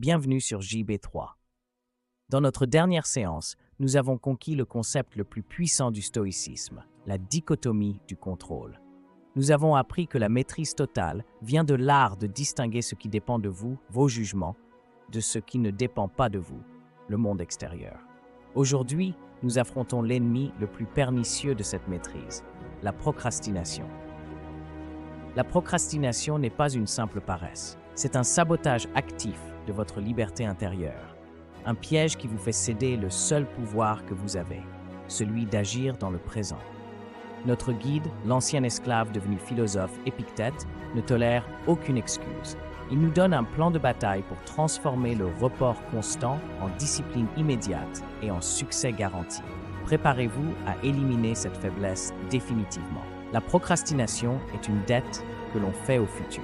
Bienvenue sur JB3. Dans notre dernière séance, nous avons conquis le concept le plus puissant du stoïcisme, la dichotomie du contrôle. Nous avons appris que la maîtrise totale vient de l'art de distinguer ce qui dépend de vous, vos jugements, de ce qui ne dépend pas de vous, le monde extérieur. Aujourd'hui, nous affrontons l'ennemi le plus pernicieux de cette maîtrise, la procrastination. La procrastination n'est pas une simple paresse, c'est un sabotage actif de votre liberté intérieure, un piège qui vous fait céder le seul pouvoir que vous avez, celui d'agir dans le présent. Notre guide, l'ancien esclave devenu philosophe Épictète, ne tolère aucune excuse. Il nous donne un plan de bataille pour transformer le report constant en discipline immédiate et en succès garanti. Préparez-vous à éliminer cette faiblesse définitivement. La procrastination est une dette que l'on fait au futur.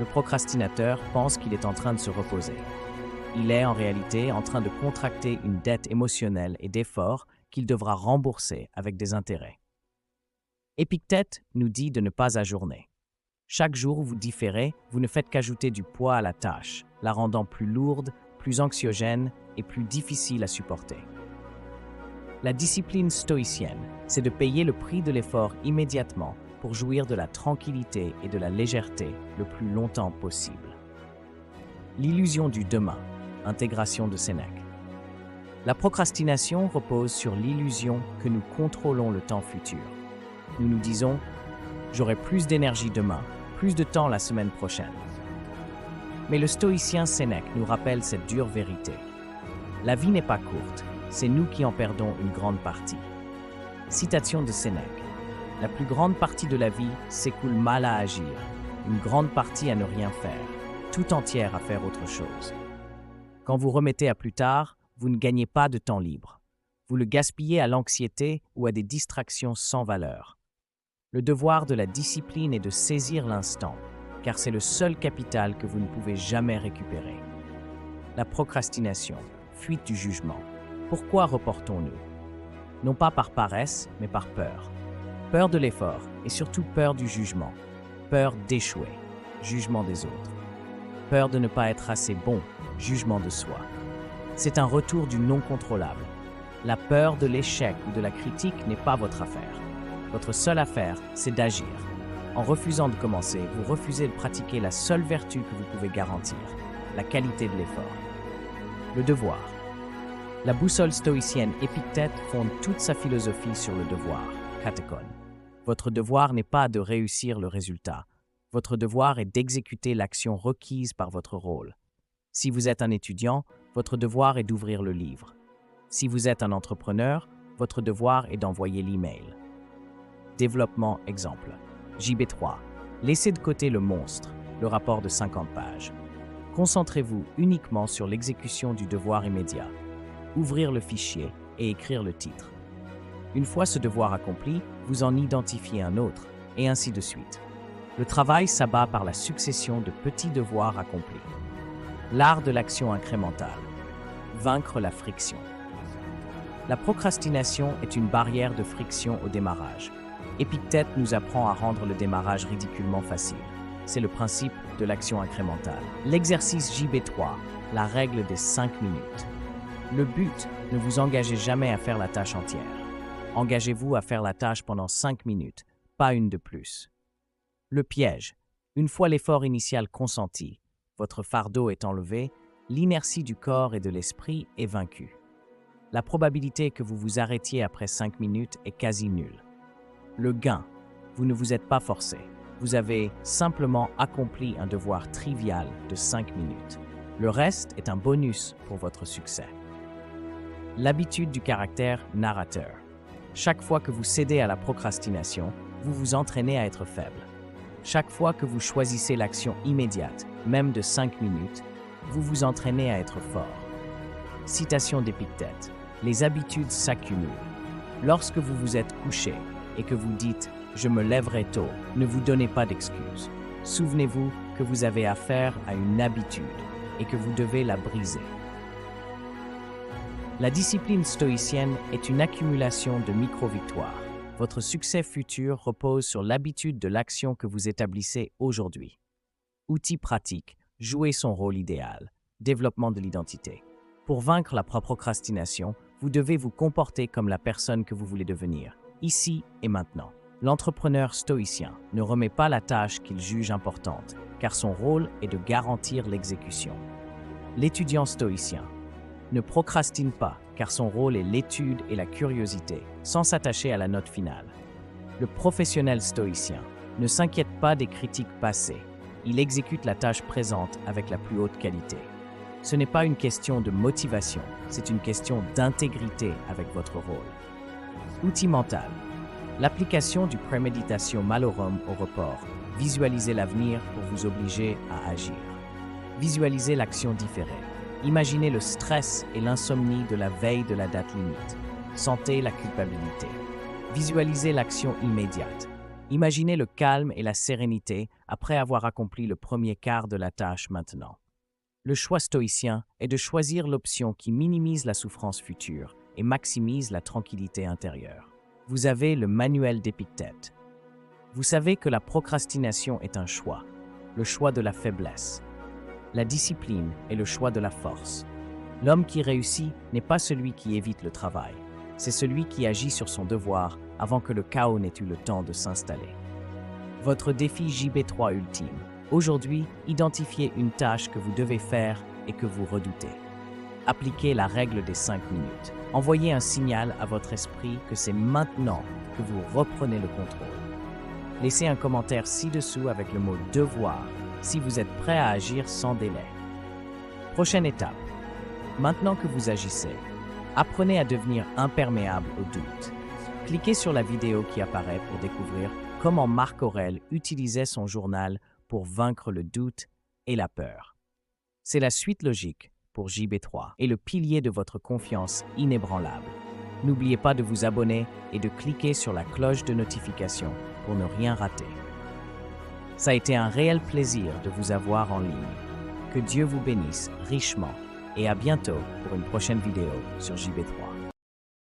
Le procrastinateur pense qu'il est en train de se reposer. Il est en réalité en train de contracter une dette émotionnelle et d'efforts qu'il devra rembourser avec des intérêts. Épictète nous dit de ne pas ajourner. Chaque jour où vous différez, vous ne faites qu'ajouter du poids à la tâche, la rendant plus lourde, plus anxiogène et plus difficile à supporter. La discipline stoïcienne, c'est de payer le prix de l'effort immédiatement pour jouir de la tranquillité et de la légèreté le plus longtemps possible. L'illusion du demain, intégration de Sénèque. La procrastination repose sur l'illusion que nous contrôlons le temps futur. Nous nous disons « j'aurai plus d'énergie demain, plus de temps la semaine prochaine ». Mais le stoïcien Sénèque nous rappelle cette dure vérité. La vie n'est pas courte, c'est nous qui en perdons une grande partie. Citation de Sénèque. La plus grande partie de la vie s'écoule mal à agir, une grande partie à ne rien faire, tout entière à faire autre chose. Quand vous remettez à plus tard, vous ne gagnez pas de temps libre. Vous le gaspillez à l'anxiété ou à des distractions sans valeur. Le devoir de la discipline est de saisir l'instant, car c'est le seul capital que vous ne pouvez jamais récupérer. La procrastination, fuite du jugement. Pourquoi reportons-nous? Non pas par paresse, mais par peur. Peur de l'effort et surtout peur du jugement. Peur d'échouer, jugement des autres. Peur de ne pas être assez bon, jugement de soi. C'est un retour du non contrôlable. La peur de l'échec ou de la critique n'est pas votre affaire. Votre seule affaire, c'est d'agir. En refusant de commencer, vous refusez de pratiquer la seule vertu que vous pouvez garantir, la qualité de l'effort. Le devoir. La boussole stoïcienne Épictète fonde toute sa philosophie sur le devoir, katakon. Votre devoir n'est pas de réussir le résultat. Votre devoir est d'exécuter l'action requise par votre rôle. Si vous êtes un étudiant, votre devoir est d'ouvrir le livre. Si vous êtes un entrepreneur, votre devoir est d'envoyer l'email. Développement exemple. JB3. Laissez de côté le monstre, le rapport de 50 pages. Concentrez-vous uniquement sur l'exécution du devoir immédiat. Ouvrir le fichier et écrire le titre. Une fois ce devoir accompli, vous en identifiez un autre, et ainsi de suite. Le travail s'abat par la succession de petits devoirs accomplis. L'art de l'action incrémentale. Vaincre la friction. La procrastination est une barrière de friction au démarrage. Épictète nous apprend à rendre le démarrage ridiculement facile. C'est le principe de l'action incrémentale. L'exercice JB3, la règle des 5 minutes. Le but, ne vous engagez jamais à faire la tâche entière. Engagez-vous à faire la tâche pendant 5 minutes, pas une de plus. Le piège, une fois l'effort initial consenti, votre fardeau est enlevé, l'inertie du corps et de l'esprit est vaincue. La probabilité que vous vous arrêtiez après 5 minutes est quasi nulle. Le gain, vous ne vous êtes pas forcé. Vous avez simplement accompli un devoir trivial de 5 minutes. Le reste est un bonus pour votre succès. L'habitude du caractère narrateur. Chaque fois que vous cédez à la procrastination, vous vous entraînez à être faible. Chaque fois que vous choisissez l'action immédiate, même de 5 minutes, vous vous entraînez à être fort. Citation d'Épictète. Les habitudes s'accumulent. Lorsque vous vous êtes couché et que vous dites « je me lèverai tôt », ne vous donnez pas d'excuses. Souvenez-vous que vous avez affaire à une habitude et que vous devez la briser. La discipline stoïcienne est une accumulation de micro-victoires. Votre succès futur repose sur l'habitude de l'action que vous établissez aujourd'hui. Outil pratique, jouer son rôle idéal. développement de l'identité. Pour vaincre la procrastination, vous devez vous comporter comme la personne que vous voulez devenir, ici et maintenant. L'entrepreneur stoïcien ne remet pas la tâche qu'il juge importante, car son rôle est de garantir l'exécution. L'étudiant stoïcien ne procrastine pas, car son rôle est l'étude et la curiosité, sans s'attacher à la note finale. Le professionnel stoïcien ne s'inquiète pas des critiques passées, il exécute la tâche présente avec la plus haute qualité. Ce n'est pas une question de motivation, c'est une question d'intégrité avec votre rôle. Outil mental. L'application du préméditation malorum au report. Visualisez l'avenir pour vous obliger à agir. Visualisez l'action différée. Imaginez le stress et l'insomnie de la veille de la date limite. Sentez la culpabilité. Visualisez l'action immédiate. Imaginez le calme et la sérénité après avoir accompli le premier quart de la tâche maintenant. Le choix stoïcien est de choisir l'option qui minimise la souffrance future et maximise la tranquillité intérieure. Vous avez le manuel d'Épictète. Vous savez que la procrastination est un choix, le choix de la faiblesse. La discipline est le choix de la force. L'homme qui réussit n'est pas celui qui évite le travail, c'est celui qui agit sur son devoir avant que le chaos n'ait eu le temps de s'installer. Votre défi JB3 ultime. Aujourd'hui, identifiez une tâche que vous devez faire et que vous redoutez. Appliquez la règle des 5 minutes. Envoyez un signal à votre esprit que c'est maintenant que vous reprenez le contrôle. Laissez un commentaire ci-dessous avec le mot « devoir » si vous êtes prêt à agir sans délai. Prochaine étape. Maintenant que vous agissez, apprenez à devenir imperméable au doute. Cliquez sur la vidéo qui apparaît pour découvrir comment Marc Aurèle utilisait son journal pour vaincre le doute et la peur. C'est la suite logique pour JB3 et le pilier de votre confiance inébranlable. N'oubliez pas de vous abonner et de cliquer sur la cloche de notification pour ne rien rater. Ça a été un réel plaisir de vous avoir en ligne. Que Dieu vous bénisse richement et à bientôt pour une prochaine vidéo sur JB3.